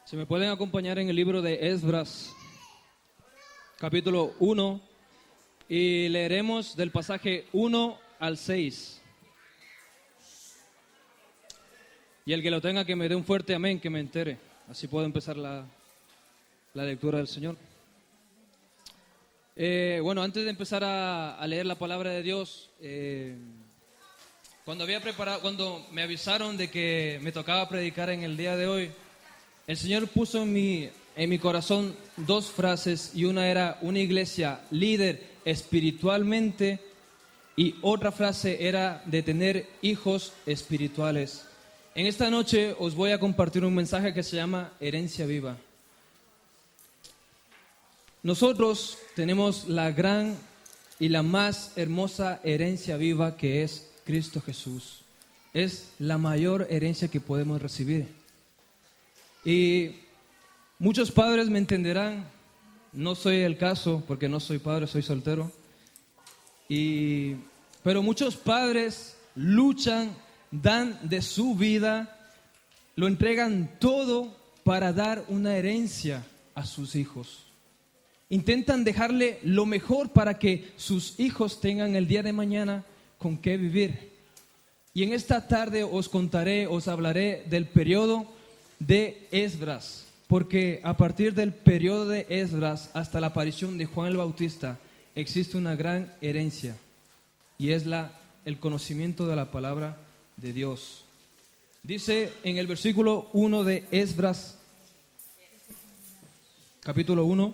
Si me pueden acompañar en el libro de Esdras, capítulo 1, y leeremos del pasaje 1 al 6. Y el que lo tenga que me dé un fuerte amén, que me entere. Así puedo empezar la lectura del Señor. Bueno, antes de empezar a leer la palabra de Dios, cuando me avisaron de que me tocaba predicar en el día de hoy, el Señor puso en mi corazón dos frases, y una era una iglesia líder espiritualmente, y otra frase era de tener hijos espirituales. En esta noche os voy a compartir un mensaje que se llama Herencia Viva. Nosotros tenemos la gran y la más hermosa herencia viva, que es Cristo Jesús. Es la mayor herencia que podemos recibir. Y muchos padres me entenderán, no soy el caso porque no soy padre, soy soltero. Pero muchos padres luchan, dan de su vida, lo entregan todo para dar una herencia a sus hijos. Intentan dejarle lo mejor para que sus hijos tengan el día de mañana con qué vivir. Y en esta tarde os hablaré del periodo de Esdras, porque a partir del periodo de Esdras hasta la aparición de Juan el Bautista existe una gran herencia, y es el conocimiento de la palabra de Dios. Dice en el versículo 1 de Esdras, capítulo 1,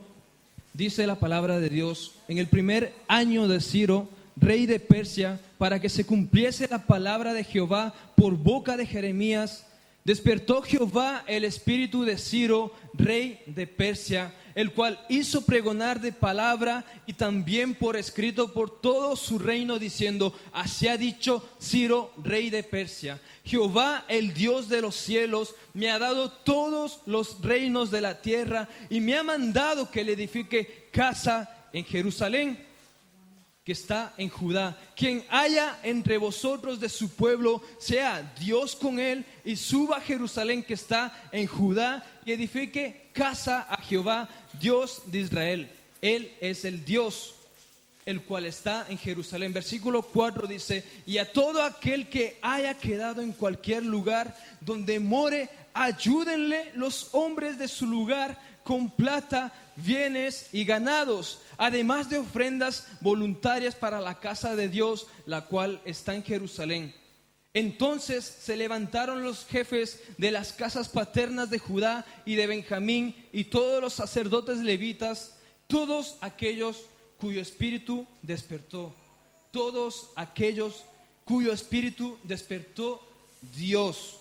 dice la palabra de Dios: en el primer año de Ciro, rey de Persia, para que se cumpliese la palabra de Jehová por boca de Jeremías, despertó Jehová el espíritu de Ciro, rey de Persia, el cual hizo pregonar de palabra y también por escrito por todo su reino, diciendo: así ha dicho Ciro, rey de Persia: Jehová, el Dios de los cielos, me ha dado todos los reinos de la tierra y me ha mandado que le edifique casa en Jerusalén, que está en Judá. Quien haya entre vosotros de su pueblo, sea Dios con él, y suba a Jerusalén que está en Judá, y edifique casa a Jehová, Dios de Israel. Él es el Dios, el cual está en Jerusalén. Versículo 4 dice: y a todo aquel que haya quedado en cualquier lugar donde more, ayúdenle los hombres de su lugar con plata, bienes y ganados, además de ofrendas voluntarias para la casa de Dios, la cual está en Jerusalén. Entonces se levantaron los jefes de las casas paternas de Judá y de Benjamín, y todos los sacerdotes levitas, todos aquellos cuyo espíritu despertó, todos aquellos cuyo espíritu despertó Dios,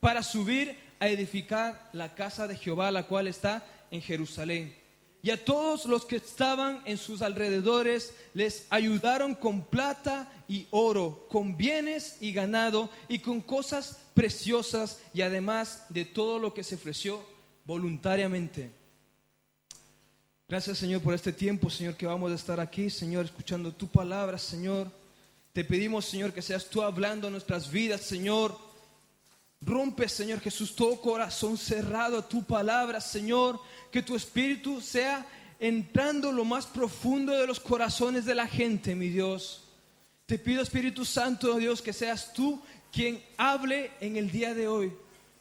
para subir a edificar la casa de Jehová, la cual está en Jerusalén. Y a todos los que estaban en sus alrededores les ayudaron con plata y oro, con bienes y ganado, y con cosas preciosas, y además de todo lo que se ofreció voluntariamente. Gracias, Señor, por este tiempo, Señor, que vamos a estar aquí, Señor, escuchando tu palabra, Señor. Te pedimos, Señor, que seas tú hablando en nuestras vidas, Señor. Rompe, Señor Jesús, todo corazón cerrado a tu palabra, Señor. Que tu espíritu sea entrando lo más profundo de los corazones de la gente, mi Dios. Te pido, Espíritu Santo, Dios, que seas tú quien hable en el día de hoy.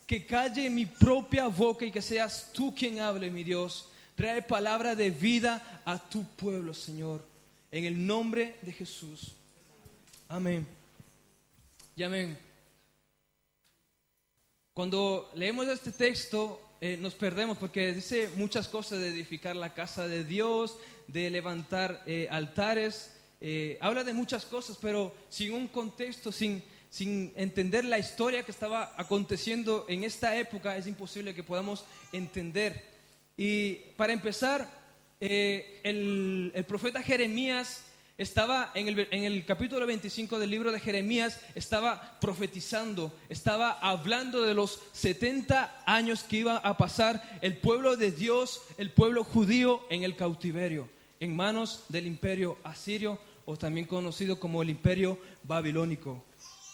Que calle mi propia boca y que seas tú quien hable, mi Dios. Trae palabra de vida a tu pueblo, Señor. En el nombre de Jesús. Amén. Y amén. Cuando leemos este texto nos perdemos, porque dice muchas cosas de edificar la casa de Dios, de levantar altares, habla de muchas cosas, pero sin un contexto, sin entender la historia que estaba aconteciendo en esta época, es imposible que podamos entender. Y para empezar, el profeta Jeremías estaba en el capítulo 25 del libro de Jeremías, estaba profetizando, estaba hablando de los 70 años que iba a pasar el pueblo de Dios, el pueblo judío, en el cautiverio, en manos del imperio asirio, o también conocido como el imperio babilónico.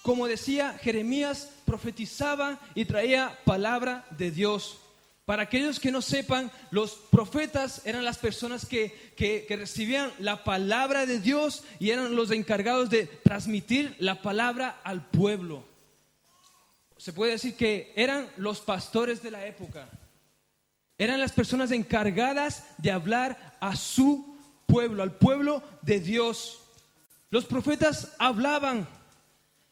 Como decía, Jeremías profetizaba y traía palabra de Dios. Para aquellos que no sepan, los profetas eran las personas que recibían la palabra de Dios y eran los encargados de transmitir la palabra al pueblo. Se puede decir que eran los pastores de la época. Eran las personas encargadas de hablar a su pueblo, al pueblo de Dios. Los profetas hablaban,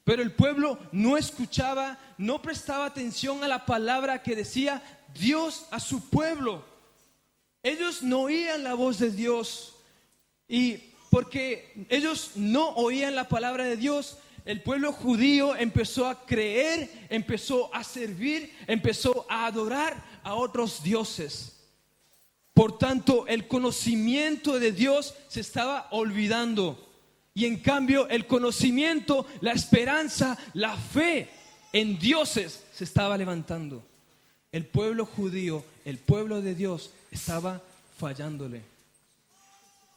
pero el pueblo no escuchaba, no prestaba atención a la palabra que decía Dios a su pueblo. Ellos no oían la voz de Dios, y porque ellos no oían la palabra de Dios, el pueblo judío empezó a creer, empezó a servir, empezó a adorar a otros dioses. Por tanto, el conocimiento de Dios se estaba olvidando. Y en cambio, el conocimiento, la esperanza, la fe en dioses se estaba levantando. El pueblo judío, el pueblo de Dios, estaba fallándole.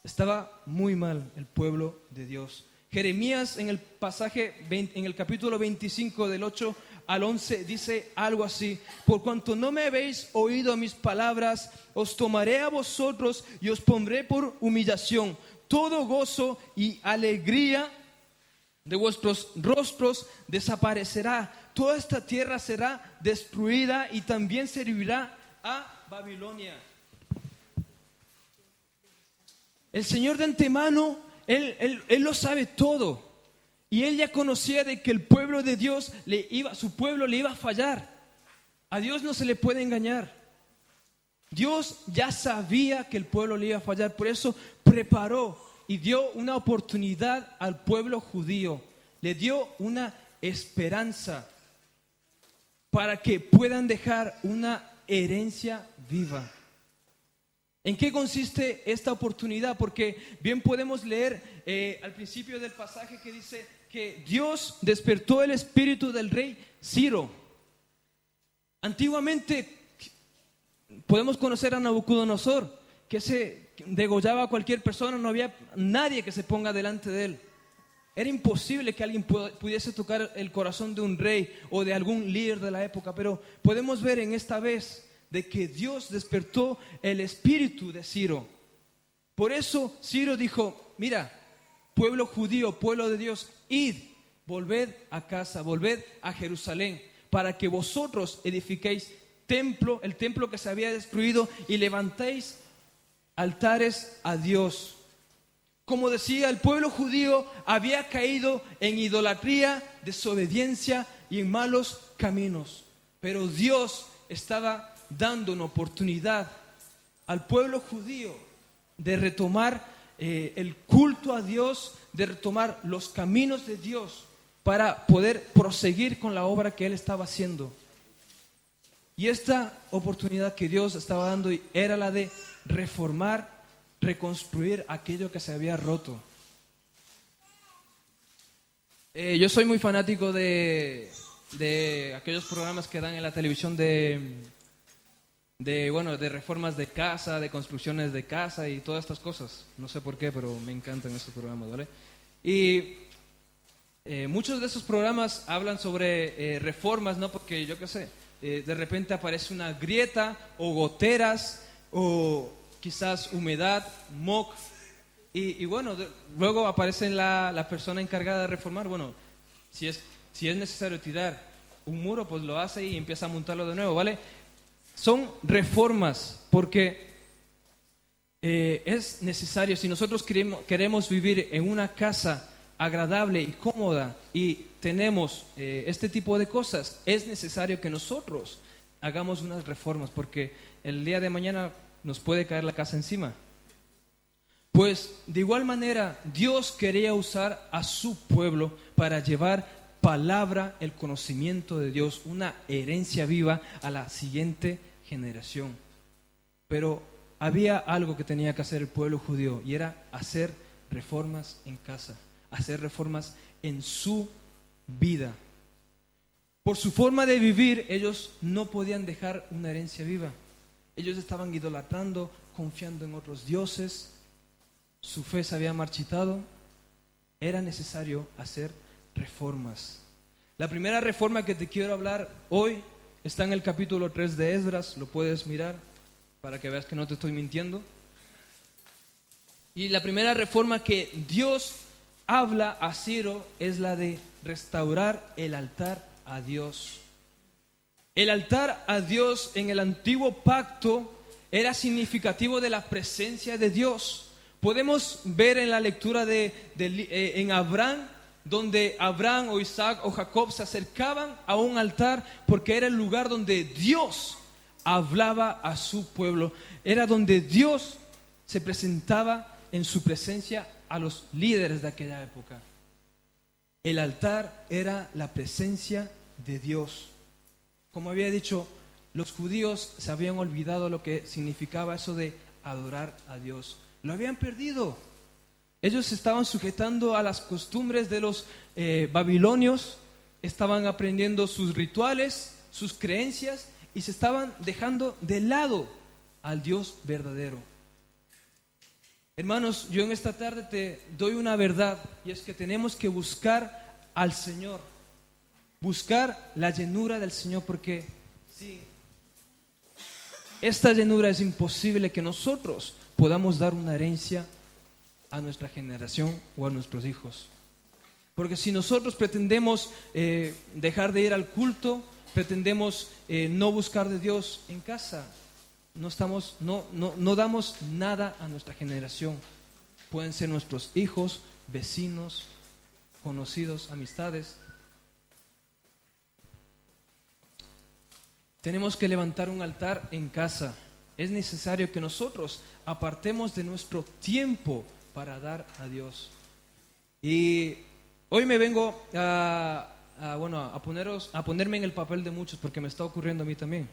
Estaba muy mal el pueblo de Dios. Jeremías en el pasaje, en el capítulo 25 del 8 al 11 dice algo así: por cuanto no me habéis oído mis palabras, os tomaré a vosotros y os pondré por humillación. Todo gozo y alegría de vuestros rostros desaparecerá. Toda esta tierra será destruida y también servirá a Babilonia. El Señor de antemano, Él lo sabe todo. Y Él ya conocía de que el pueblo de Dios, su pueblo le iba a fallar. A Dios no se le puede engañar. Dios ya sabía que el pueblo le iba a fallar. Por eso preparó y dio una oportunidad al pueblo judío. Le dio una esperanza para que puedan dejar una herencia viva. ¿En qué consiste esta oportunidad? Porque bien podemos leer al principio del pasaje que dice que Dios despertó el espíritu del rey Ciro. Antiguamente podemos conocer a Nabucodonosor, que se degollaba a cualquier persona, no había nadie que se ponga delante de él. Era imposible que alguien pudiese tocar el corazón de un rey o de algún líder de la época, pero podemos ver en esta vez de que Dios despertó el espíritu de Ciro. Por eso Ciro dijo: mira, pueblo judío, pueblo de Dios, id, volved a casa, volved a Jerusalén, para que vosotros edifiquéis el templo que se había destruido, y levantéis altares a Dios. Como decía, el pueblo judío había caído en idolatría, desobediencia y en malos caminos. Pero Dios estaba dando una oportunidad al pueblo judío de retomar el culto a Dios, de retomar los caminos de Dios para poder proseguir con la obra que Él estaba haciendo. Y esta oportunidad que Dios estaba dando era la de reformar, reconstruir aquello que se había roto. Yo soy muy fanático de aquellos programas que dan en la televisión de reformas de casa, de construcciones de casa y todas estas cosas. No sé por qué, pero me encantan estos programas, ¿vale? Y muchos de esos programas hablan sobre reformas, ¿no? Porque yo qué sé, de repente aparece una grieta o goteras o quizás humedad, moho, y bueno, luego aparece la persona encargada de reformar. Bueno, si es necesario tirar un muro, pues lo hace y empieza a montarlo de nuevo, ¿vale? Son reformas porque es necesario. Si nosotros queremos vivir en una casa agradable y cómoda y tenemos este tipo de cosas, es necesario que nosotros hagamos unas reformas, porque el día de mañana nos puede caer la casa encima. Pues de igual manera Dios quería usar a su pueblo para llevar palabra, el conocimiento de Dios, una herencia viva a la siguiente generación. Pero había algo que tenía que hacer el pueblo judío, y era hacer reformas en casa, hacer reformas en su vida. Por su forma de vivir, ellos no podían dejar una herencia viva. Ellos estaban idolatrando, confiando en otros dioses, su fe se había marchitado. Era necesario hacer reformas. La primera reforma que te quiero hablar hoy está en el capítulo 3 de Esdras, lo puedes mirar para que veas que no te estoy mintiendo. Y la primera reforma que Dios habla a Ciro es la de restaurar el altar a Dios. El altar a Dios en el antiguo pacto era significativo de la presencia de Dios. Podemos ver en la lectura en Abraham, donde Abraham o Isaac o Jacob se acercaban a un altar porque era el lugar donde Dios hablaba a su pueblo. Era donde Dios se presentaba en su presencia a los líderes de aquella época. El altar era la presencia de Dios. Como había dicho, los judíos se habían olvidado lo que significaba eso de adorar a Dios. Lo habían perdido. Ellos se estaban sujetando a las costumbres de los babilonios, estaban aprendiendo sus rituales, sus creencias y se estaban dejando de lado al Dios verdadero. Hermanos, yo en esta tarde te doy una verdad y es que tenemos que buscar al Señor, buscar la llenura del Señor, porque sí, esta llenura es imposible que nosotros podamos dar una herencia a nuestra generación o a nuestros hijos. Porque si nosotros pretendemos dejar de ir al culto, pretendemos no buscar de Dios en casa, no damos nada a nuestra generación. Pueden ser nuestros hijos, vecinos, conocidos, amistades. Tenemos que levantar un altar en casa. Es necesario que nosotros apartemos de nuestro tiempo para dar a Dios. Y hoy me vengo a ponerme en el papel de muchos, porque me está ocurriendo a mí también.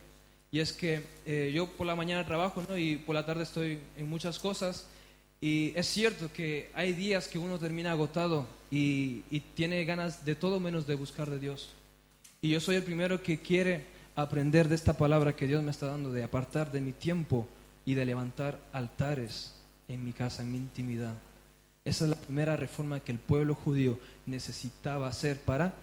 Y es que yo por la mañana trabajo, ¿no? Y por la tarde estoy en muchas cosas. Y es cierto que hay días que uno termina agotado y tiene ganas de todo menos de buscar de Dios. Y yo soy el primero que quiere aprender de esta palabra que Dios me está dando, de apartar de mi tiempo y de levantar altares en mi casa, en mi intimidad. Esa es la primera reforma que el pueblo judío necesitaba hacer para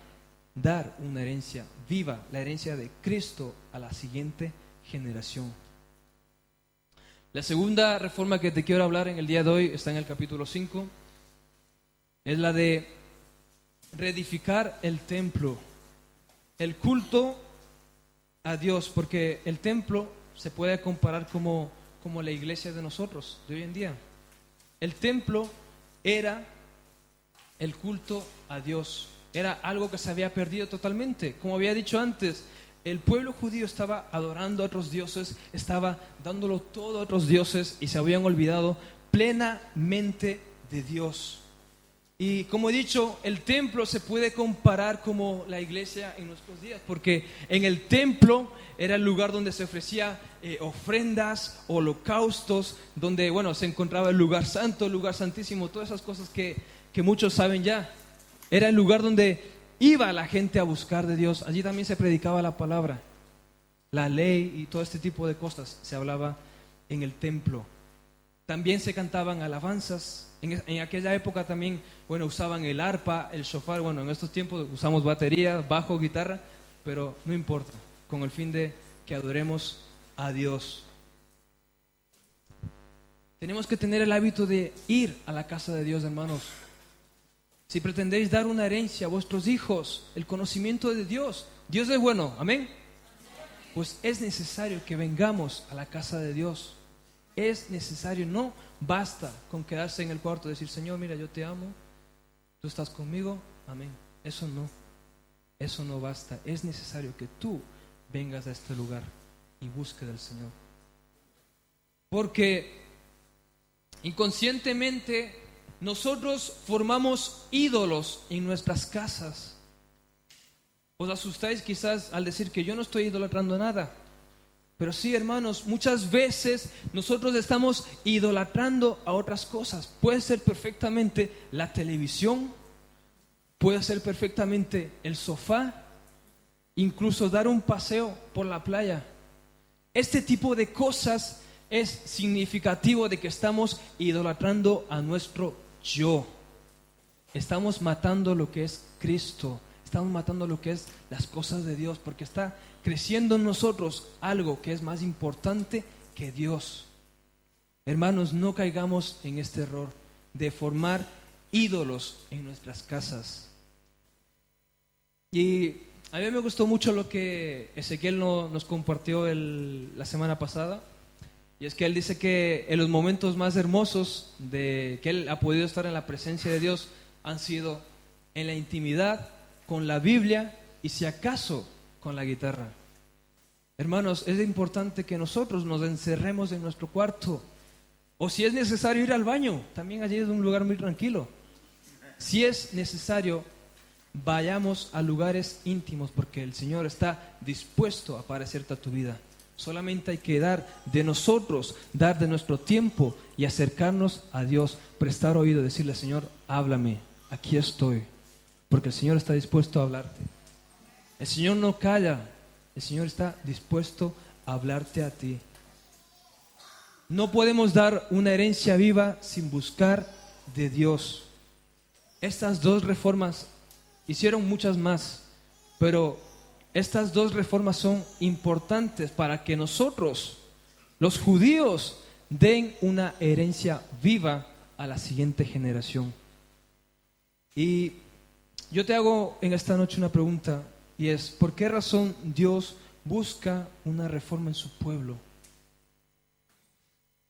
dar una herencia viva, la herencia de Cristo a la siguiente generación. La segunda reforma que te quiero hablar en el día de hoy está en el capítulo 5. Es la de reedificar el templo, el culto a Dios, porque el templo se puede comparar como la iglesia de nosotros de hoy en día. El templo era el culto a Dios, era algo que se había perdido totalmente. Como había dicho antes, el pueblo judío estaba adorando a otros dioses, estaba dándolo todo a otros dioses y se habían olvidado plenamente de Dios. Y como he dicho, el templo se puede comparar como la iglesia en nuestros días, porque en el templo era el lugar donde se ofrecía ofrendas, holocaustos, donde se encontraba el lugar santo, el lugar santísimo, todas esas cosas que muchos saben ya. Era el lugar donde iba la gente a buscar de Dios. Allí también se predicaba la palabra, la ley y todo este tipo de cosas se hablaba en el templo. También se cantaban alabanzas. En aquella época también, usaban el arpa, el shofar. En estos tiempos usamos batería, bajo, guitarra, pero no importa, con el fin de que adoremos a Dios. Tenemos que tener el hábito de ir a la casa de Dios, hermanos. Si pretendéis dar una herencia a vuestros hijos, el conocimiento de Dios, Dios es bueno, amén. Pues es necesario que vengamos a la casa de Dios. Es necesario, no basta con quedarse en el cuarto y decir: Señor, mira, yo te amo, tú estás conmigo, amén. Eso no basta. Es necesario que tú vengas a este lugar y busques del Señor. Porque inconscientemente nosotros formamos ídolos en nuestras casas. Os asustáis quizás al decir que yo no estoy idolatrando nada. Pero sí, hermanos, muchas veces nosotros estamos idolatrando a otras cosas. Puede ser perfectamente la televisión, puede ser perfectamente el sofá, incluso dar un paseo por la playa. Este tipo de cosas es significativo de que estamos idolatrando a nuestro yo. Estamos matando lo que es Cristo. estamos matando lo que es las cosas de Dios, porque está creciendo en nosotros algo que es más importante que Dios. Hermanos, no caigamos en este error de formar ídolos en nuestras casas. Y a mí me gustó mucho lo que Ezequiel nos compartió la semana pasada. Y es que él dice que en los momentos más hermosos de que él ha podido estar en la presencia de Dios han sido en la intimidad, con la Biblia y si acaso con la guitarra. Hermanos, es importante que nosotros nos encerremos en nuestro cuarto, o si es necesario ir al baño, también allí es un lugar muy tranquilo. Si es necesario, vayamos a lugares íntimos, porque el Señor está dispuesto a aparecerte a tu vida. Solamente hay que dar de nosotros, dar de nuestro tiempo y acercarnos a Dios, prestar oído, decirle: Señor, háblame, aquí estoy, porque el Señor está dispuesto a hablarte. El Señor no calla, el Señor está dispuesto a hablarte a ti. No podemos dar una herencia viva sin buscar de Dios. Estas dos reformas hicieron muchas más, pero estas dos reformas son importantes para que nosotros, los judíos, den una herencia viva a la siguiente generación. Y yo te hago en esta noche una pregunta, y es: ¿por qué razón Dios busca una reforma en su pueblo?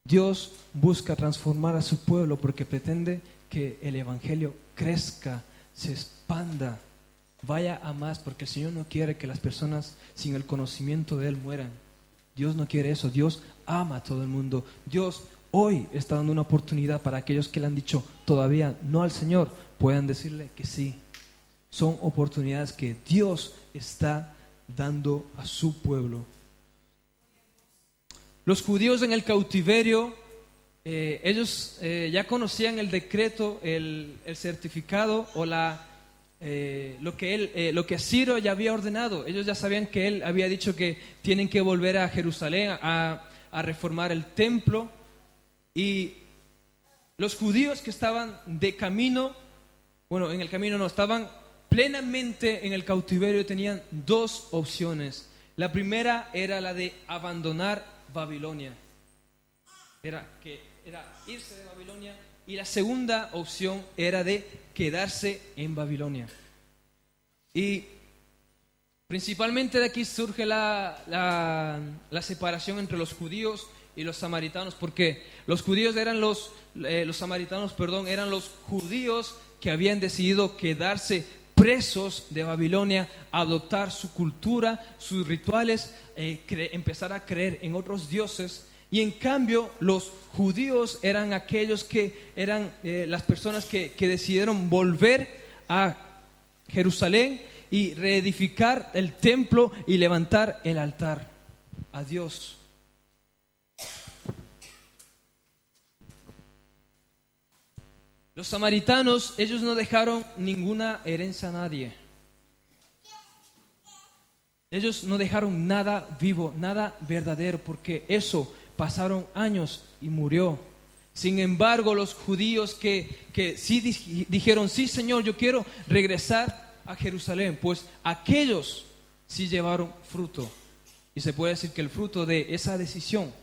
Dios busca transformar a su pueblo porque pretende que el evangelio crezca, se expanda, vaya a más, porque el Señor no quiere que las personas sin el conocimiento de Él mueran. Dios no quiere eso. Dios ama a todo el mundo. Dios hoy está dando una oportunidad para aquellos que le han dicho todavía no al Señor, puedan decirle que sí. Son oportunidades que Dios está dando a su pueblo. Los judíos en el cautiverio, ellos ya conocían el decreto, el certificado o lo que Ciro ya había ordenado. Ellos ya sabían que él había dicho que tienen que volver a Jerusalén a reformar el templo. Y los judíos que estaban de camino, bueno, en el camino no, estaban plenamente en el cautiverio, tenían dos opciones. La primera era la de abandonar Babilonia, era irse de Babilonia, y la segunda opción era de quedarse en Babilonia. Y principalmente de aquí surge la separación entre los judíos y los samaritanos, porque los samaritanos, eran los judíos que habían decidido quedarse presos de Babilonia, adoptar su cultura, sus rituales, empezar a creer en otros dioses. Y en cambio los judíos eran aquellos que eran las personas que decidieron volver a Jerusalén y reedificar el templo y levantar el altar a Dios. Los samaritanos, ellos no dejaron ninguna herencia a nadie. Ellos no dejaron nada vivo, nada verdadero, porque eso pasaron años y murió. Sin embargo, los judíos que sí dijeron: sí, Señor, yo quiero regresar a Jerusalén, pues aquellos sí llevaron fruto. Y se puede decir que el fruto de esa decisión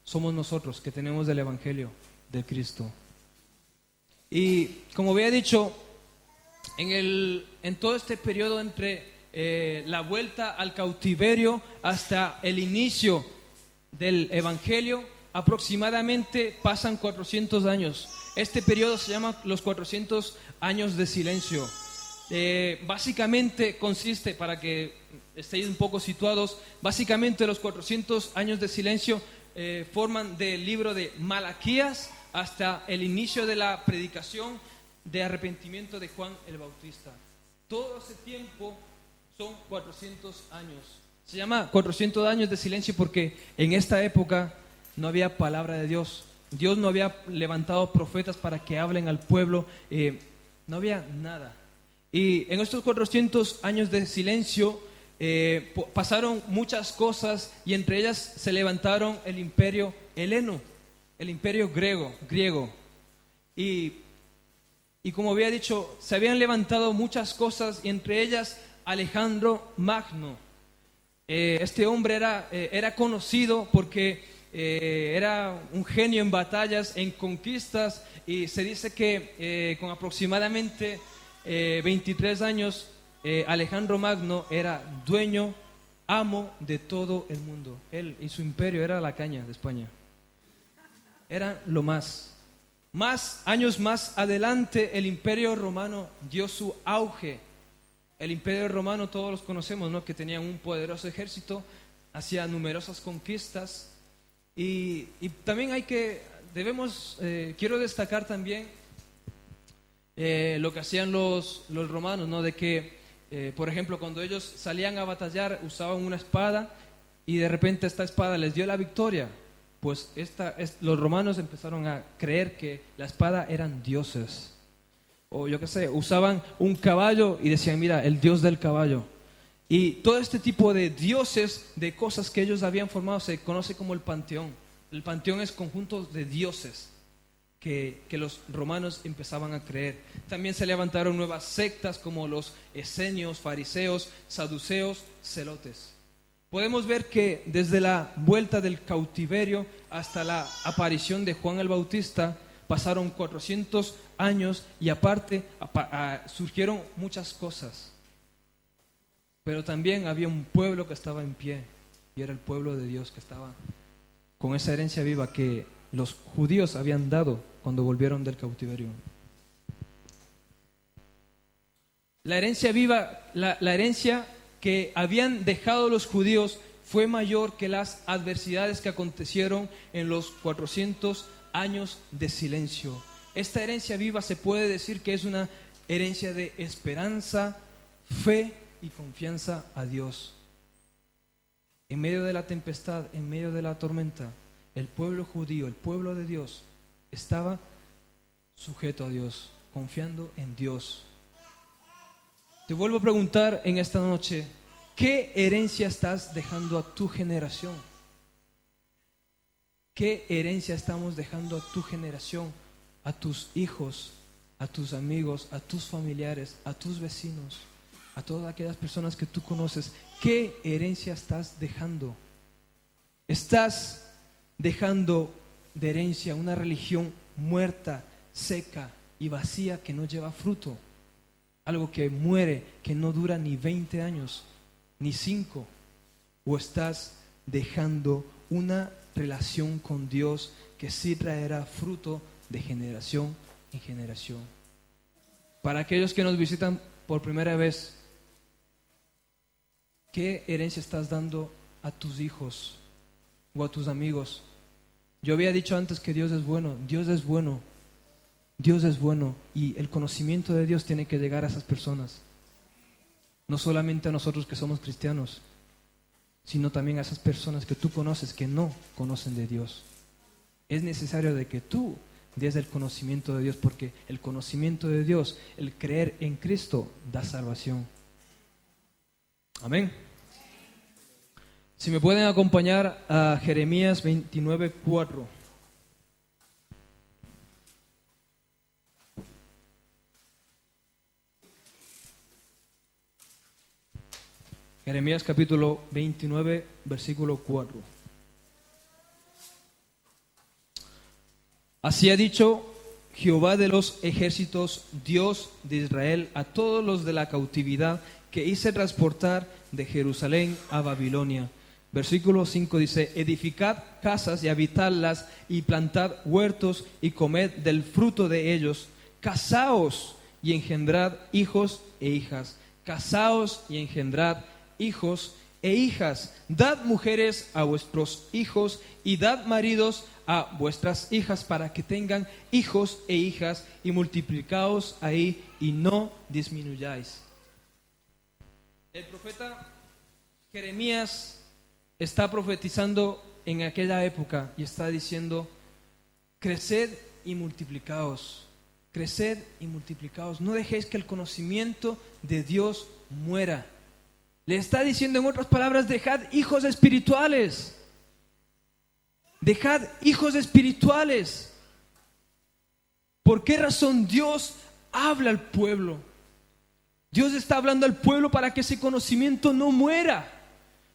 somos nosotros, que tenemos el evangelio de Cristo. Y como había dicho, en todo este periodo entre la vuelta al cautiverio hasta el inicio del evangelio, aproximadamente pasan 400 años. Este periodo se llama los 400 años de silencio. Básicamente consiste, para que estéis un poco situados, básicamente los 400 años de silencio forman del libro de Malaquías hasta el inicio de la predicación de arrepentimiento de Juan el Bautista. Todo ese tiempo son 400 años. Se llama 400 años de silencio porque en esta época no había palabra de Dios. Dios no había levantado profetas para que hablen al pueblo. No había nada. Y en estos 400 años de silencio pasaron muchas cosas, y entre ellas se levantaron el imperio heleno, el imperio griego. Y Y como había dicho, se habían levantado muchas cosas, y entre ellas Alejandro Magno. Este hombre era conocido porque era un genio en batallas, en conquistas, y se dice que con aproximadamente 23 años, Alejandro Magno era dueño, amo de todo el mundo. Él y su imperio era la caña de España. Eran lo más. Años más adelante, el imperio romano dio su auge. El imperio romano todos los conocemos, ¿no? Que tenían un poderoso ejército, hacía numerosas conquistas. Y también quiero destacar también lo que hacían los romanos, ¿no? De que, por ejemplo, cuando ellos salían a batallar, usaban una espada, y de repente esta espada les dio la victoria. Pues los romanos empezaron a creer que la espada eran dioses. O yo qué sé, usaban un caballo y decían, mira, el dios del caballo. Y todo este tipo de dioses, de cosas que ellos habían formado, se conoce como el panteón. El panteón es conjunto de dioses que los romanos empezaban a creer. También se levantaron nuevas sectas como los esenios, fariseos, saduceos, celotes. Podemos ver que desde la vuelta del cautiverio hasta la aparición de Juan el Bautista pasaron 400 años, y aparte surgieron muchas cosas. Pero también había un pueblo que estaba en pie, y era el pueblo de Dios, que estaba con esa herencia viva que los judíos habían dado cuando volvieron del cautiverio. La herencia viva, la herencia que habían dejado los judíos fue mayor que las adversidades que acontecieron en los 400 años de silencio. Esta herencia viva se puede decir que es una herencia de esperanza, fe y confianza a Dios. En medio de la tempestad, en medio de la tormenta, el pueblo judío, el pueblo de Dios, estaba sujeto a Dios, confiando en Dios. Te vuelvo a preguntar en esta noche, ¿qué herencia estás dejando a tu generación? ¿Qué herencia estamos dejando a tu generación, a tus hijos, a tus amigos, a tus familiares, a tus vecinos, a todas aquellas personas que tú conoces? ¿Qué herencia estás dejando? ¿Estás dejando de herencia una religión muerta, seca y vacía que no lleva fruto? Algo que muere, que no dura ni 20 años, ni 5. ¿O estás dejando una relación con Dios que sí traerá fruto de generación en generación? Para aquellos que nos visitan por primera vez, ¿qué herencia estás dando a tus hijos o a tus amigos? Yo había dicho antes que Dios es bueno, Dios es bueno. Dios es bueno, y el conocimiento de Dios tiene que llegar a esas personas. No solamente a nosotros que somos cristianos, sino también a esas personas que tú conoces que no conocen de Dios. Es necesario de que tú des el conocimiento de Dios, porque el conocimiento de Dios, el creer en Cristo, da salvación. Amén. Si me pueden acompañar a Jeremías 29:4. Jeremías capítulo 29, versículo 4. Así ha dicho Jehová de los ejércitos, Dios de Israel, a todos los de la cautividad que hice transportar de Jerusalén a Babilonia. Versículo 5 dice: edificad casas y habitadlas, y plantad huertos y comed del fruto de ellos. Casaos y engendrad hijos e hijas. Casaos y engendrad hijos e hijas. Dad mujeres a vuestros hijos y dad maridos a vuestras hijas, para que tengan hijos e hijas, y multiplicaos ahí y no disminuyáis. El profeta Jeremías está profetizando en aquella época y está diciendo: creced y multiplicaos, creced y multiplicaos. No dejéis que el conocimiento de Dios muera. Le está diciendo, en otras palabras, dejad hijos espirituales. Dejad hijos espirituales. ¿Por qué razón Dios habla al pueblo. Dios está hablando al pueblo para que ese conocimiento no muera.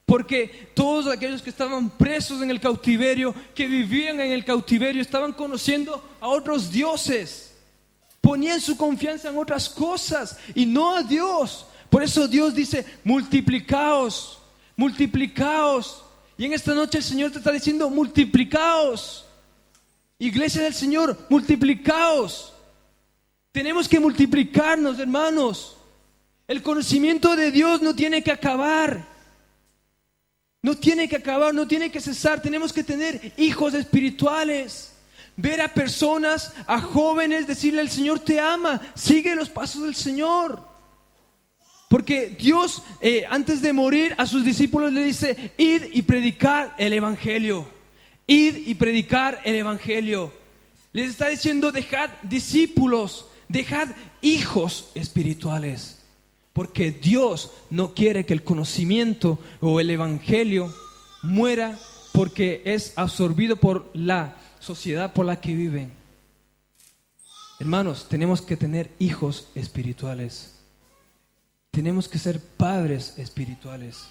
Porque todos aquellos que estaban presos en el cautiverio, que vivían en el cautiverio, estaban conociendo a otros dioses. Ponían su confianza en otras cosas y no a Dios. Por eso Dios dice, multiplicaos, multiplicaos. Y en esta noche el Señor te está diciendo, multiplicaos. Iglesia del Señor, multiplicaos. Tenemos que multiplicarnos, hermanos. El conocimiento de Dios no tiene que acabar. No tiene que acabar, no tiene que cesar. Tenemos que tener hijos espirituales. Ver a personas, a jóvenes, decirle al Señor te ama. Sigue los pasos del Señor. Porque Dios, antes de morir, a sus discípulos le dice, id y predicar el Evangelio. Id y predicar el Evangelio. Les está diciendo, dejad discípulos, dejad hijos espirituales. Porque Dios no quiere que el conocimiento o el Evangelio muera porque es absorbido por la sociedad por la que viven. Hermanos, tenemos que tener hijos espirituales. Tenemos que ser padres espirituales.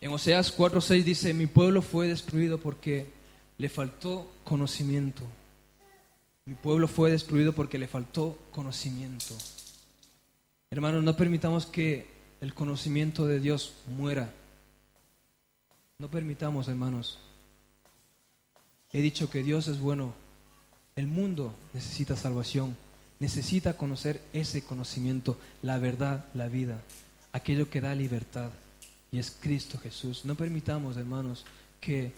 En Oseas 4:6 dice, mi pueblo fue destruido porque le faltó conocimiento. Mi pueblo fue destruido porque le faltó conocimiento. Hermanos, no permitamos que el conocimiento de Dios muera. No permitamos, hermanos. He dicho que Dios es bueno. El mundo necesita salvación. Necesita conocer ese conocimiento, la verdad, la vida, aquello que da libertad. Y es Cristo Jesús. No permitamos, hermanos, que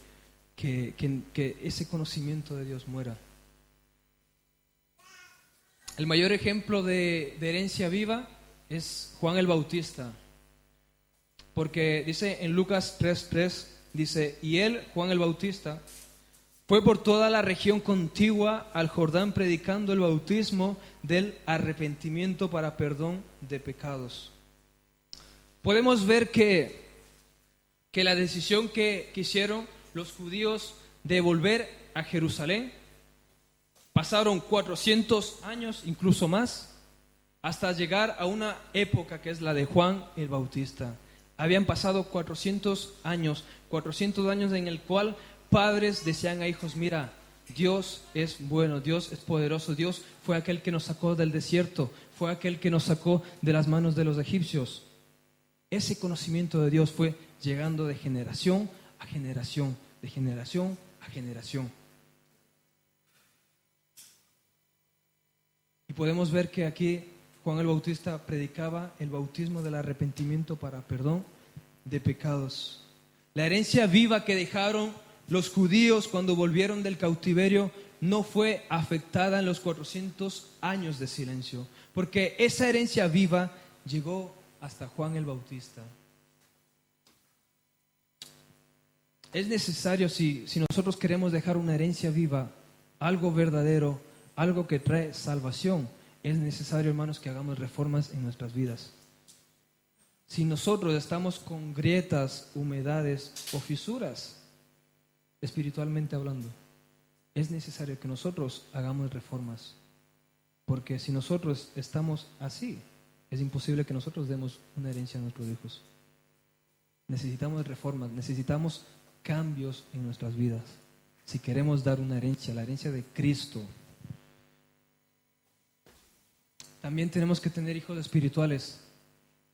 ese conocimiento de Dios muera. El mayor ejemplo de herencia viva es Juan el Bautista. Porque dice en Lucas 3:3, dice, y él, Juan el Bautista, fue por toda la región contigua al Jordán predicando el bautismo del arrepentimiento para perdón de pecados. Podemos ver que la decisión que hicieron los judíos de volver a Jerusalén, pasaron 400 años, incluso más, hasta llegar a una época que es la de Juan el Bautista. Habían pasado 400 años en el cual padres decían a hijos, mira, Dios es bueno, Dios es poderoso, Dios fue aquel que nos sacó del desierto, fue aquel que nos sacó de las manos de los egipcios. Ese conocimiento de Dios fue llegando de generación a generación, de generación a generación. Y podemos ver que aquí Juan el Bautista predicaba el bautismo del arrepentimiento para perdón de pecados. La herencia viva que dejaron los judíos cuando volvieron del cautiverio no fue afectada en los 400 años de silencio, porque esa herencia viva llegó hasta Juan el Bautista. Es necesario, si nosotros queremos dejar una herencia viva, algo verdadero, algo que trae salvación, es necesario, hermanos, que hagamos reformas en nuestras vidas. Si nosotros estamos con grietas, humedades o fisuras, espiritualmente hablando, es necesario que nosotros hagamos reformas. Porque si nosotros estamos así, es imposible que nosotros demos una herencia a nuestros hijos. Necesitamos reformas, necesitamos cambios en nuestras vidas. Si queremos dar una herencia, la herencia de Cristo. También tenemos que tener hijos espirituales.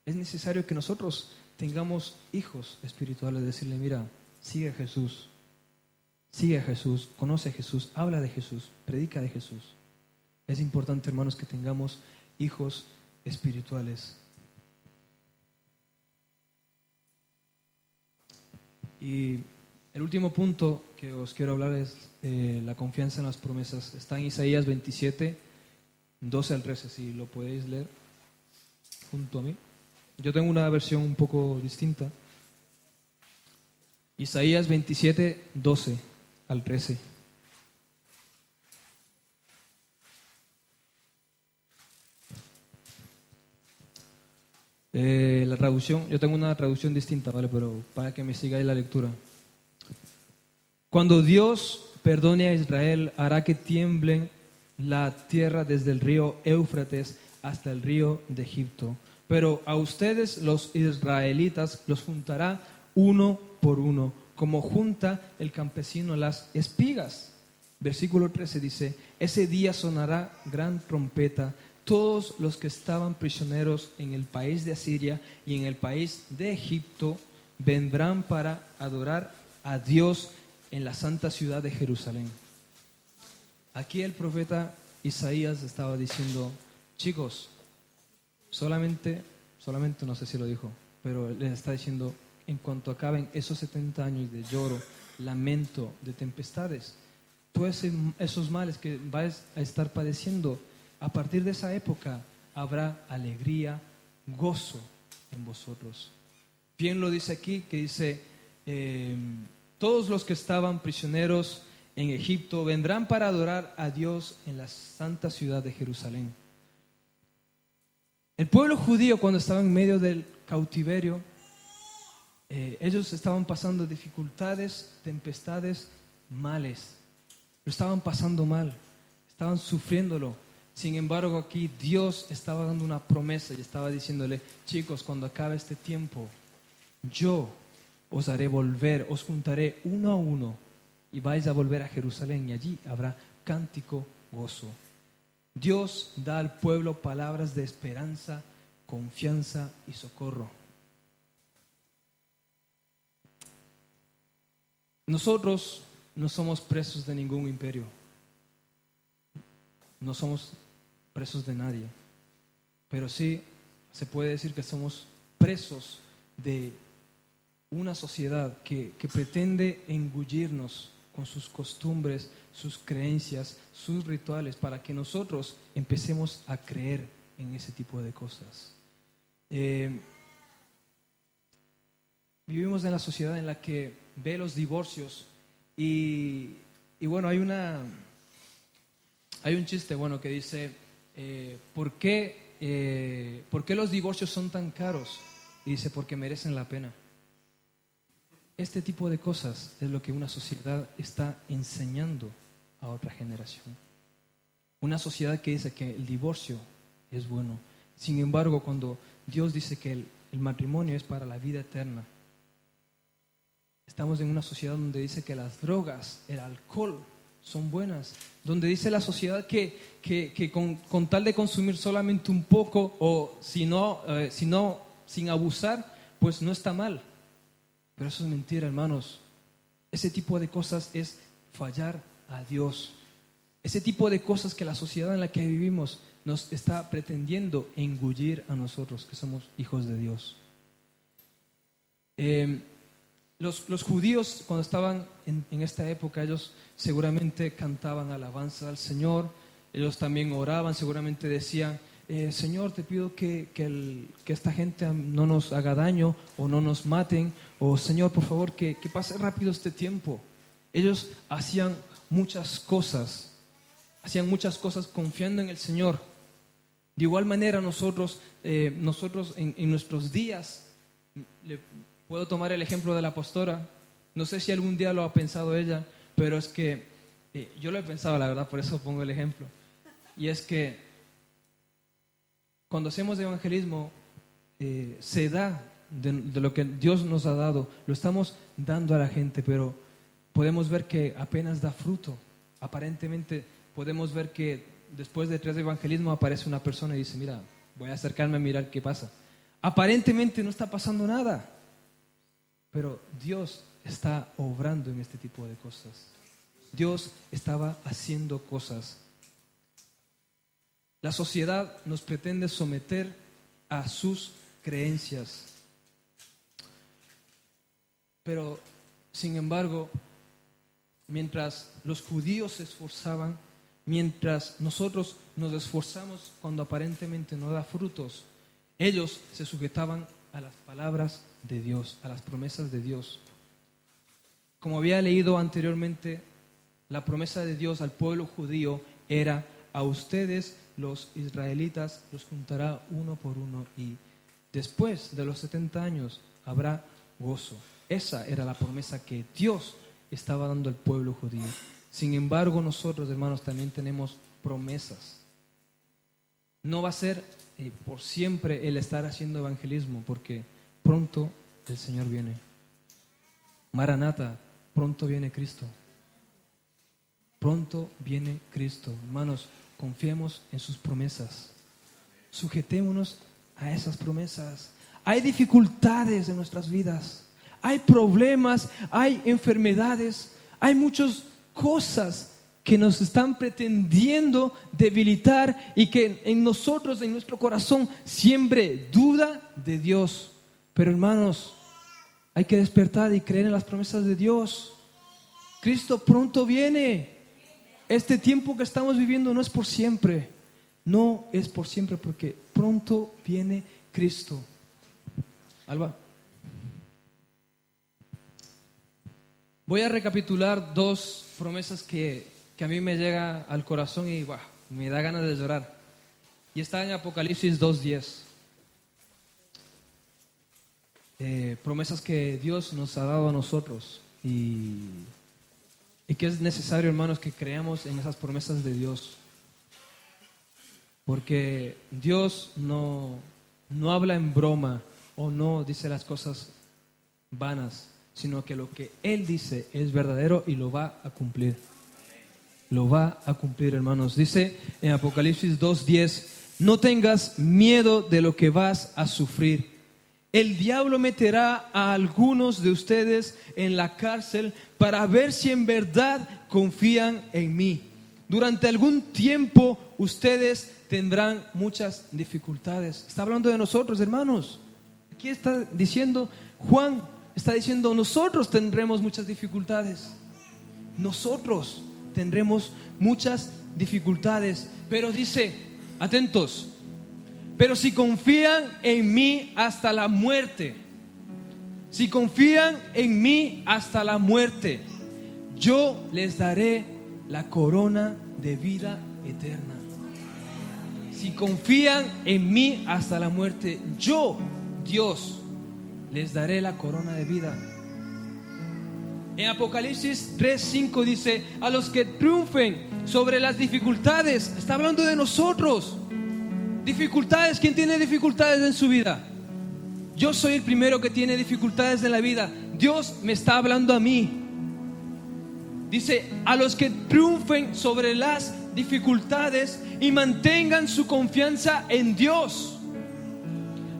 Es necesario que nosotros tengamos hijos espirituales, decirle, mira, sigue a Jesús, conoce a Jesús, habla de Jesús, predica de Jesús. Es importante, hermanos, que tengamos hijos espirituales. Y el último punto que os quiero hablar es la confianza en las promesas. Está en Isaías 27, 12 al 13, si lo podéis leer junto a mí. Yo tengo una versión un poco distinta. Isaías 27, 12 al 13. La traducción, yo tengo una traducción distinta, ¿vale? Pero para que me sigáis la lectura. Cuando Dios perdone a Israel, hará que tiemblen la tierra desde el río Éufrates hasta el río de Egipto. Pero a ustedes, los israelitas, los juntará uno por uno, como junta el campesino las espigas. Versículo 13 dice, ese día sonará gran trompeta. Todos los que estaban prisioneros en el país de Asiria y en el país de Egipto vendrán para adorar a Dios en la santa ciudad de Jerusalén. Aquí el profeta Isaías estaba diciendo, chicos, solamente no sé si lo dijo, pero les está diciendo, en cuanto acaben esos 70 años de lloro, lamento, de tempestades, todos esos males que vais a estar padeciendo, a partir de esa época habrá alegría, gozo en vosotros. Bien lo dice aquí, que dice, todos los que estaban prisioneros en Egipto vendrán para adorar a Dios en la santa ciudad de Jerusalén. El pueblo judío, cuando estaba en medio del cautiverio, ellos estaban pasando dificultades, tempestades, males. Lo estaban pasando mal, estaban sufriéndolo. Sin embargo, aquí Dios estaba dando una promesa y estaba diciéndole, chicos, cuando acabe este tiempo, yo os haré volver, os juntaré uno a uno y vais a volver a Jerusalén y allí habrá cántico, gozo. Dios da al pueblo palabras de esperanza, confianza y socorro. Nosotros no somos presos de ningún imperio. No somos presos de nadie. Pero sí se puede decir que somos presos de una sociedad que pretende engullirnos con sus costumbres, sus creencias, sus rituales, para que nosotros empecemos a creer en ese tipo de cosas. Vivimos en la sociedad en la que ve los divorcios y bueno, hay un chiste bueno que dice, ¿por qué los divorcios son tan caros? Y dice, porque merecen la pena. Este tipo de cosas es lo que una sociedad está enseñando a otra generación. Una sociedad que dice que el divorcio es bueno. Sin embargo, cuando Dios dice que el matrimonio es para la vida eterna, estamos en una sociedad donde dice que las drogas, el alcohol son buenas, donde dice la sociedad que con tal de consumir solamente un poco o si no, sin abusar, pues no está mal. Pero eso es mentira, hermanos. Ese tipo de cosas es fallar a Dios. Ese tipo de cosas que la sociedad en la que vivimos nos está pretendiendo engullir a nosotros, que somos hijos de Dios. Los judíos, cuando estaban en esta época, ellos seguramente cantaban alabanza al Señor, ellos también oraban, seguramente decían, Señor, te pido que esta gente no nos haga daño o no nos maten, o Señor, por favor, que pase rápido este tiempo. Ellos hacían muchas cosas confiando en el Señor. De igual manera nosotros en nuestros días, puedo tomar el ejemplo de la pastora, no sé si algún día lo ha pensado ella, pero es que yo lo he pensado, la verdad, por eso pongo el ejemplo. Y es que cuando hacemos evangelismo, se da de lo que Dios nos ha dado, lo estamos dando a la gente, pero podemos ver que apenas da fruto. Aparentemente podemos ver que después de 3 evangelismos aparece una persona y dice, mira, voy a acercarme a mirar qué pasa. Aparentemente no está pasando nada, pero Dios está obrando en este tipo de cosas. Dios estaba haciendo cosas. La sociedad nos pretende someter a sus creencias. Pero, sin embargo, mientras los judíos se esforzaban, mientras nosotros nos esforzamos cuando aparentemente no da frutos, ellos se sujetaban a las palabras de Dios, a las promesas de Dios. Como había leído anteriormente, la promesa de Dios al pueblo judío era: a ustedes, los israelitas, los juntará uno por uno y después de los 70 años habrá gozo. Esa era la promesa que Dios estaba dando al pueblo judío. Sin embargo, nosotros, hermanos, también tenemos promesas. No va a ser por siempre el estar haciendo evangelismo, porque pronto el Señor viene. Maranata, pronto viene Cristo. Pronto viene Cristo. Hermanos, confiemos en sus promesas. Sujetémonos a esas promesas. Hay dificultades en nuestras vidas. Hay problemas, hay enfermedades, hay muchas cosas que nos están pretendiendo debilitar y que en nosotros, en nuestro corazón, siembre duda de Dios. Pero hermanos, hay que despertar y creer en las promesas de Dios. Cristo pronto viene. Este tiempo que estamos viviendo no es por siempre. No es por siempre, porque pronto viene Cristo. Alba. Voy a recapitular dos promesas que a mí me llega al corazón y me da ganas de llorar. Y está en Apocalipsis 2:10. Promesas que Dios nos ha dado a nosotros y que es necesario, hermanos, que creamos en esas promesas de Dios, porque Dios no habla en broma o no dice las cosas vanas, sino que lo que Él dice es verdadero y lo va a cumplir. Lo va a cumplir, hermanos. Dice en Apocalipsis 2:10, no tengas miedo de lo que vas a sufrir. El diablo meterá a algunos de ustedes en la cárcel para ver si en verdad confían en mí. Durante algún tiempo ustedes tendrán muchas dificultades. Está hablando de nosotros, hermanos. Aquí está diciendo, Juan está diciendo, nosotros tendremos muchas dificultades. Nosotros tendremos muchas dificultades. Pero dice, atentos, pero si confían en mí hasta la muerte, si confían en mí hasta la muerte, yo les daré la corona de vida eterna. Si confían en mí hasta la muerte, yo, Dios, les daré la corona de vida. En Apocalipsis 3:5 dice, a los que triunfen sobre las dificultades, está hablando de nosotros. Dificultades, ¿quién tiene dificultades en su vida? Yo soy el primero que tiene dificultades en la vida. Dios me está hablando a mí. Dice, a los que triunfen sobre las dificultades y mantengan su confianza en Dios,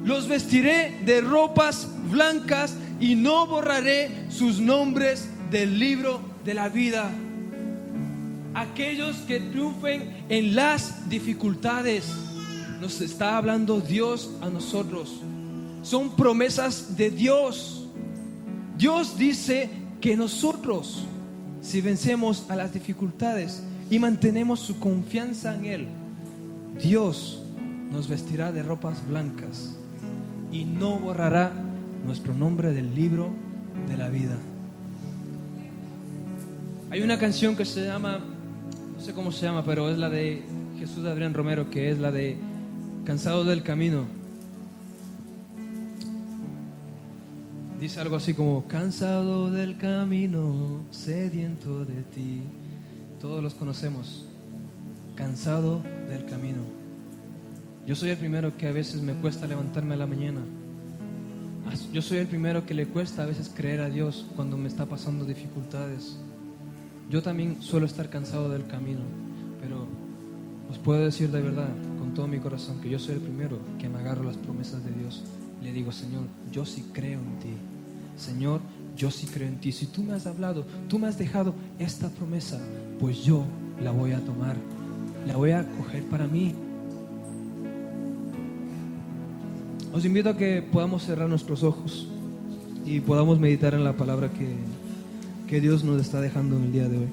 los vestiré de ropas blancas y no borraré sus nombres del libro de la vida. Aquellos que triunfen en las dificultades, nos está hablando Dios a nosotros. Son promesas de Dios. Dios dice que nosotros, si vencemos a las dificultades y mantenemos su confianza en Él, Dios nos vestirá de ropas blancas y no borrará nuestro nombre del libro de la vida. Hay una canción que se llama, no sé cómo se llama, pero es la de Jesús de Adrián Romero, que es la de Cansado del Camino. Dice algo así como, cansado del camino, sediento de ti. Todos los conocemos. Cansado del camino. Yo soy el primero que a veces me cuesta levantarme a la mañana. Yo soy el primero que le cuesta a veces creer a Dios cuando me está pasando dificultades. Yo también suelo estar cansado del camino, pero os puedo decir de verdad, con todo mi corazón, que yo soy el primero que me agarro las promesas de Dios. Le digo, Señor, yo sí creo en ti. Señor, yo sí creo en ti. Si tú me has hablado, tú me has dejado esta promesa, pues yo la voy a tomar, la voy a coger para mí. Os invito a que podamos cerrar nuestros ojos y podamos meditar en la palabra que Dios nos está dejando en el día de hoy.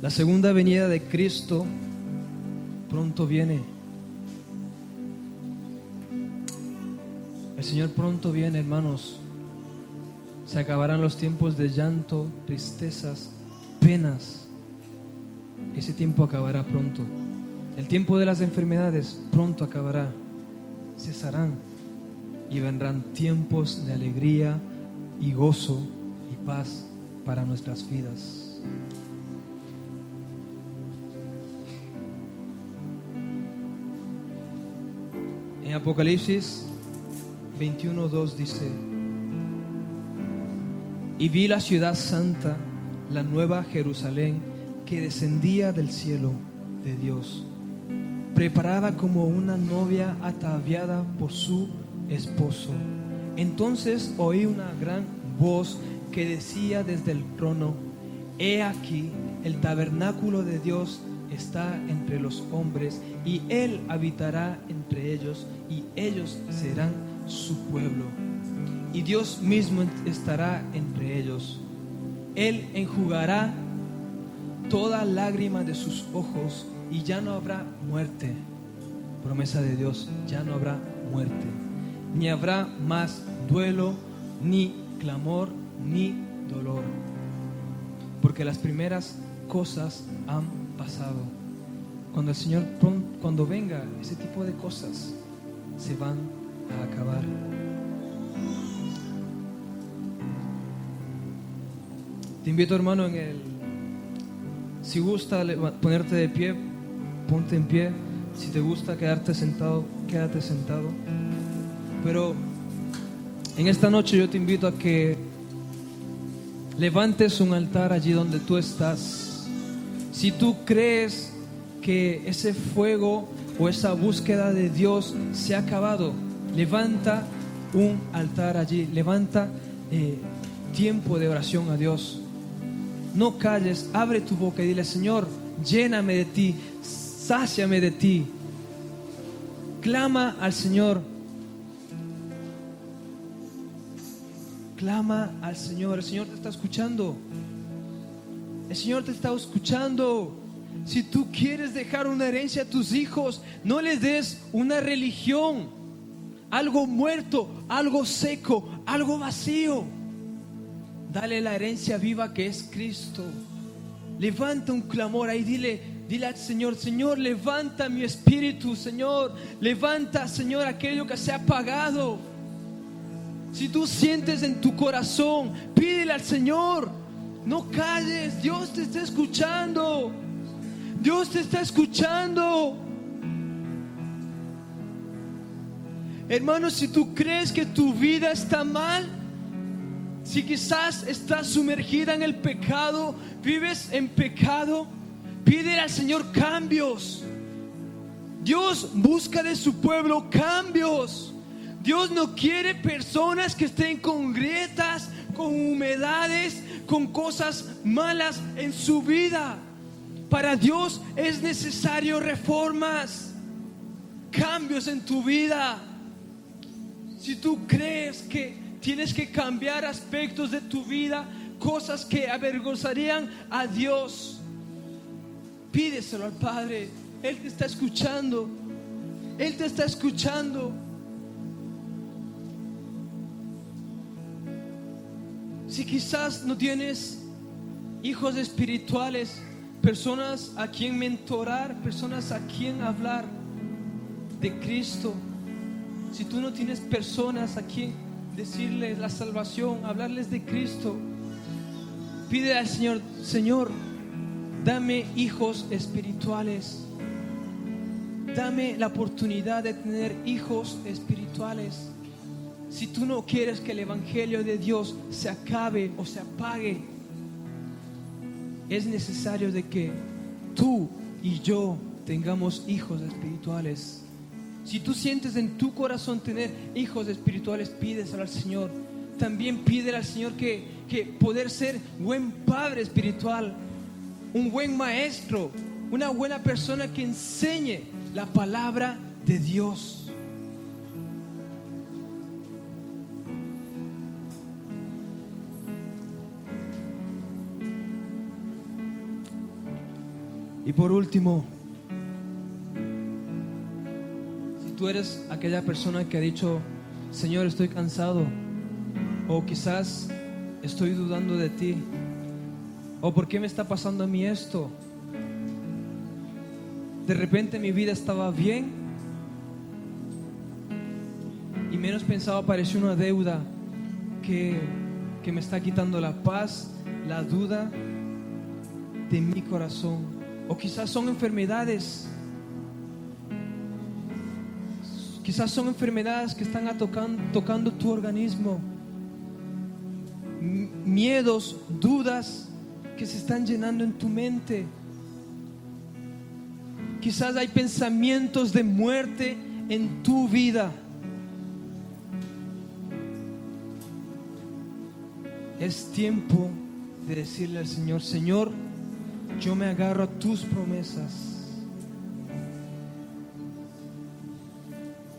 La segunda venida de Cristo pronto viene. El Señor pronto viene, hermanos. Se acabarán los tiempos de llanto, tristezas, penas. ese tiempo acabará pronto. El tiempo de las enfermedades pronto acabará, cesarán y vendrán tiempos de alegría y gozo y paz para nuestras vidas. En Apocalipsis 21:2 dice: y vi la ciudad santa, la nueva Jerusalén, que descendía del cielo de Dios, preparada como una novia ataviada por su esposo. Entonces oí una gran voz que decía desde el trono: he aquí, el tabernáculo de Dios está entre los hombres, y Él habitará entre ellos, y ellos serán su pueblo. Y Dios mismo estará entre ellos. Él enjugará toda lágrima de sus ojos, y ya no habrá muerte. Promesa de Dios, ya no habrá muerte. Ni habrá más duelo, ni clamor, ni dolor. Porque las primeras cosas han pasado. Cuando el Señor, cuando venga, ese tipo de cosas se van a acabar. Te invito, hermano, si gusta ponerte de pie, ponte en pie. Si te gusta quedarte sentado, quédate sentado. Pero en esta noche yo te invito a que levantes un altar allí donde tú estás. Si tú crees que ese fuego o esa búsqueda de Dios se ha acabado, levanta un altar allí, levanta tiempo de oración a Dios. No calles, abre tu boca y dile: Señor, lléname de ti, sáciame de ti. Clama al Señor. Clama al Señor. El Señor te está escuchando. El Señor te está escuchando. Si tú quieres dejar una herencia a tus hijos, no les des una religión, algo muerto, algo seco, algo vacío. Dale la herencia viva que es Cristo. Levanta un clamor ahí, dile al Señor: Señor, levanta mi espíritu, Señor. Levanta, Señor, aquello que se ha apagado. Si tú sientes en tu corazón, pídele al Señor. No calles, Dios te está escuchando. Dios te está escuchando. Hermano, si tú crees que tu vida está mal, si quizás estás sumergida en el pecado, vives en pecado, pídele al Señor cambios. Dios busca de su pueblo cambios. Dios no quiere personas que estén con grietas, con humedades, con cosas malas en su vida. Para Dios es necesario reformas, cambios en tu vida. Si tú crees que tienes que cambiar aspectos de tu vida, cosas que avergonzarían a Dios, pídeselo al Padre. Él te está escuchando. Él te está escuchando. Si quizás no tienes hijos espirituales, personas a quien mentorar, personas a quien hablar de Cristo, si tú no tienes personas a quien decirles la salvación, hablarles de Cristo, pide al Señor: Señor, dame hijos espirituales. Dame la oportunidad de tener hijos espirituales. Si tú no quieres que el evangelio de Dios se acabe o se apague, es necesario de que tú y yo tengamos hijos espirituales. Si tú sientes en tu corazón tener hijos espirituales, pídeselo al Señor. También pídele al Señor que poder ser buen padre espiritual, un buen maestro, una buena persona que enseñe la palabra de Dios. Y por último, si tú eres aquella persona que ha dicho: Señor, estoy cansado, o quizás estoy dudando de ti, o ¿por qué me está pasando a mí esto? de repente mi vida estaba bien y menos pensado apareció una deuda que me está quitando la paz, la duda de mi corazón. O quizás son enfermedades. Quizás son enfermedades que están tocando tu organismo. Miedos, dudas que se están llenando en tu mente. Quizás hay pensamientos de muerte en tu vida. Es tiempo de decirle al Señor: Señor, yo me agarro a tus promesas.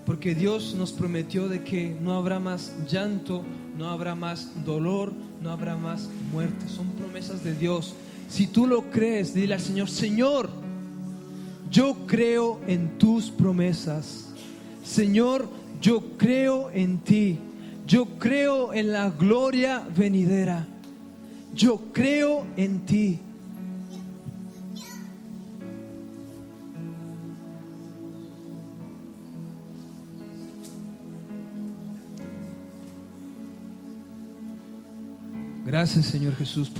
Porque Dios nos prometió de que no habrá más llanto, no habrá más dolor, no habrá más muerte. Son promesas de Dios. Si tú lo crees, dile al Señor: Señor, yo creo en tus promesas. Señor, yo creo en ti. Yo creo en la gloria venidera. Yo creo en ti. Gracias, Señor Jesús,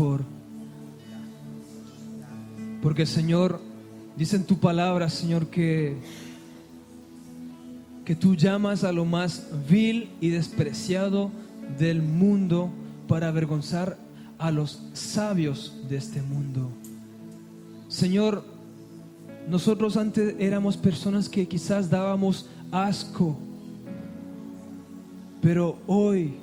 porque, Señor, dice en tu palabra, Señor, que tú llamas a lo más vil y despreciado del mundo para avergonzar a los sabios de este mundo. Señor, nosotros antes éramos personas que quizás dábamos asco, pero hoy,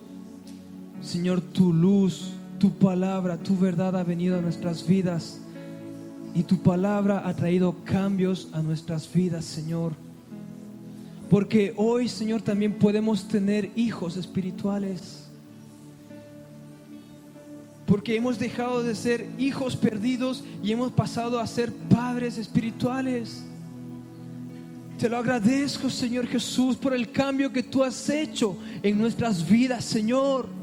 Señor, tu luz, tu palabra, tu verdad ha venido a nuestras vidas, y tu palabra ha traído cambios a nuestras vidas, Señor. Porque hoy, Señor, también podemos tener hijos espirituales. Porque hemos dejado de ser hijos perdidos y hemos pasado a ser padres espirituales. Te lo agradezco, Señor Jesús, por el cambio que tú has hecho en nuestras vidas, Señor.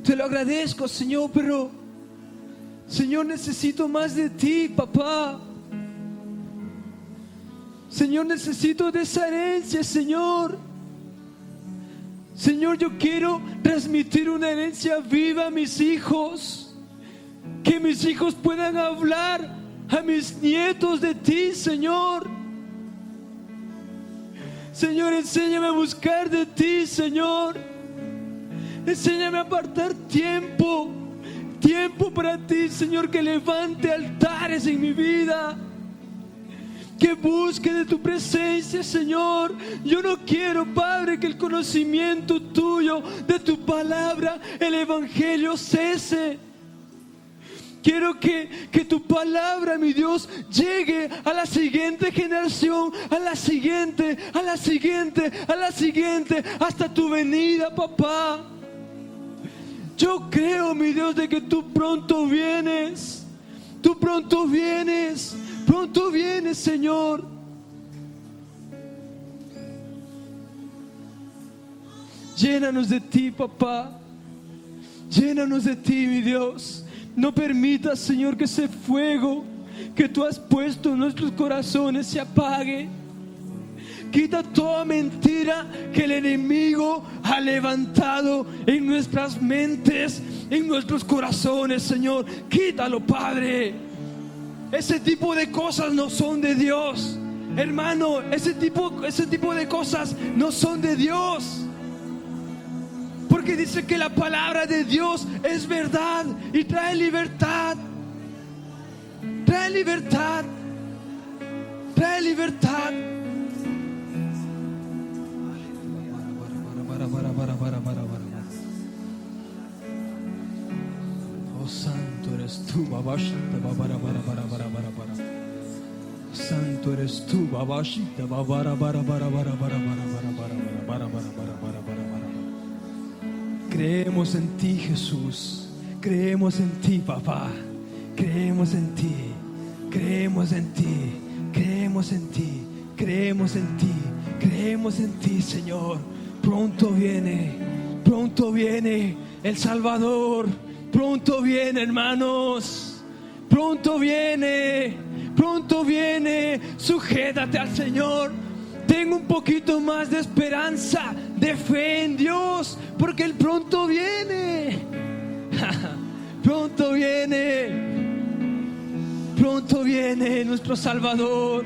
Te lo agradezco, Señor, pero, Señor, necesito más de ti, papá. Señor, necesito de esa herencia, Señor. Señor, yo quiero transmitir una herencia viva a mis hijos. Que mis hijos puedan hablar a mis nietos de ti, Señor. Señor, enséñame a buscar de ti, Señor. Enséñame a apartar tiempo para ti, Señor, que levante altares en mi vida. Que busque de tu presencia, Señor. Yo no quiero, Padre, que el conocimiento tuyo, de tu palabra, el evangelio cese. Quiero que tu palabra, mi Dios, llegue a la siguiente generación, a la siguiente, hasta tu venida, papá. Yo creo, mi Dios, de que tú pronto vienes. Tú pronto vienes. Pronto vienes, Señor. Llénanos de ti, papá. Llénanos de ti, mi Dios. No permitas, Señor, que ese fuego que tú has puesto en nuestros corazones se apague. Quita toda mentira que el enemigo ha levantado en nuestras mentes, en nuestros corazones, Señor. Quítalo, Padre. Ese tipo de cosas no son de Dios, hermano. Ese tipo de cosas no son de Dios. Porque dice que la palabra de Dios es verdad y trae libertad. Trae libertad. Trae libertad. Oh, santo eres tú, babashita, babara, bara, bara, bara, bara, bara. Santo eres tú, babashita, babara, bara, bara, bara, bara, bara, bara, bara, bara, bara, bara, bara, bara, bara. Creemos en ti, Jesús. Creemos en ti, papá. Creemos en ti. Creemos en ti. Creemos en ti. Creemos en ti. Creemos en ti, Señor. Pronto viene el Salvador. Pronto viene, hermanos. Pronto viene. pronto viene. Sujétate al Señor. Tengo un poquito más de esperanza, de fe en Dios, porque Él pronto viene. Pronto viene nuestro Salvador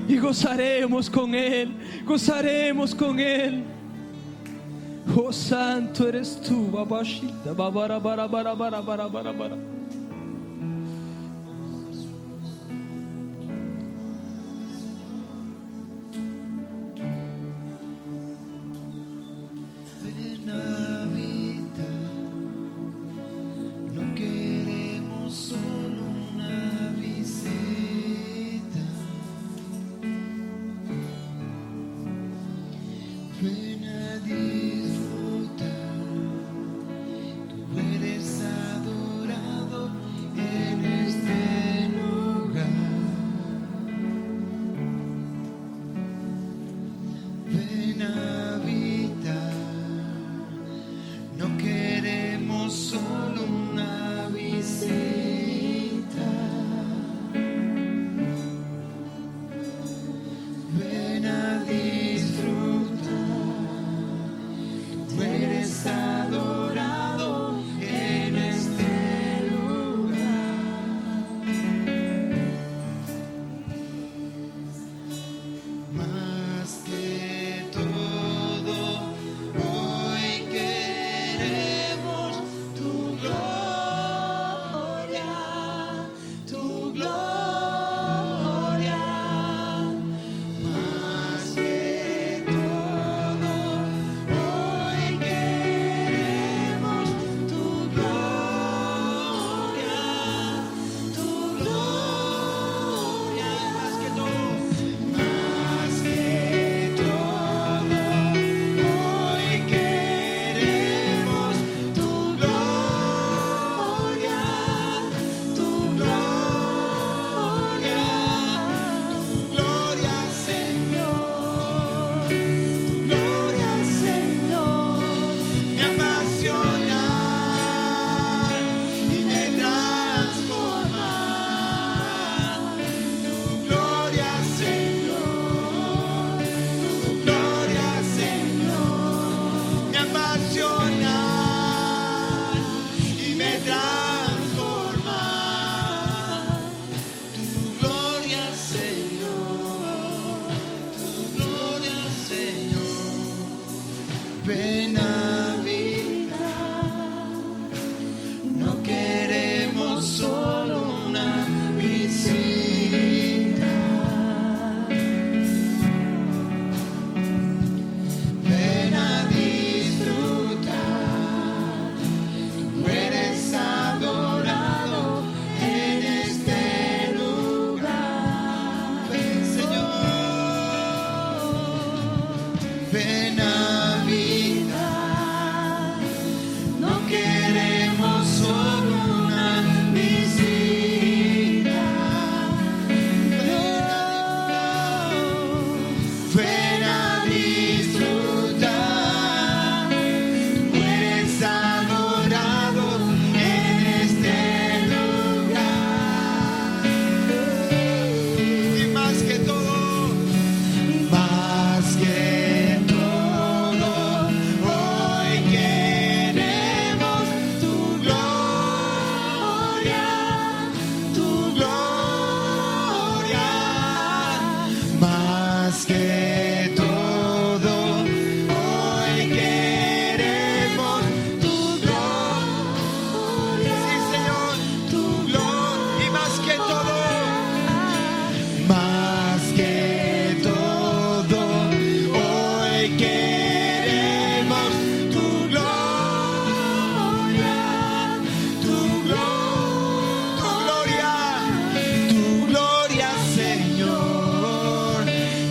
y gozaremos con Él, Oh, santo eres tú, babashita, babara, bara, bara, bara, bara, bara, bara.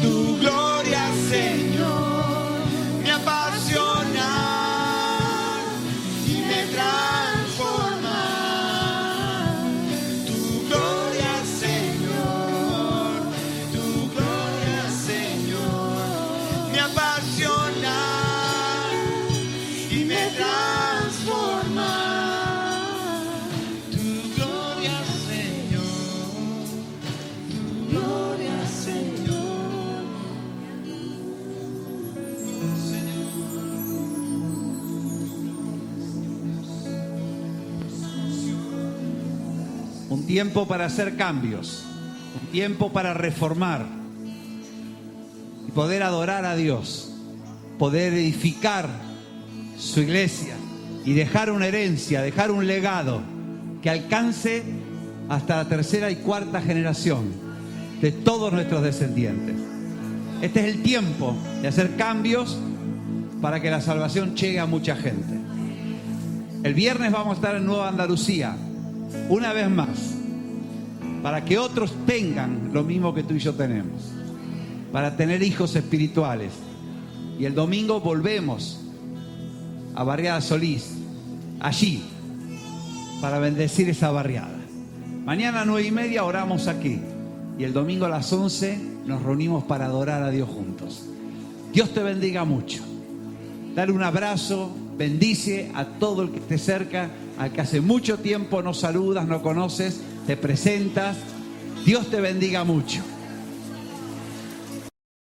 Tu gloria, tiempo para hacer cambios, un tiempo para reformar y poder adorar a Dios, poder edificar su iglesia y dejar una herencia, dejar un legado que alcance hasta la tercera y cuarta generación de todos nuestros descendientes. Este es el tiempo de hacer cambios para que la salvación llegue a mucha gente. El viernes vamos a estar en Nueva Andalucía, una vez más, para que otros tengan lo mismo que tú y yo tenemos, para tener hijos espirituales. Y el domingo volvemos a Barriada Solís, allí, para bendecir esa barriada. Mañana a 9:30 oramos aquí, y el domingo a las 11 nos reunimos para adorar a Dios juntos. Dios te bendiga mucho. Dale un abrazo, bendice a todo el que esté cerca, al que hace mucho tiempo no saludas, no conoces, te presentas. Dios te bendiga mucho.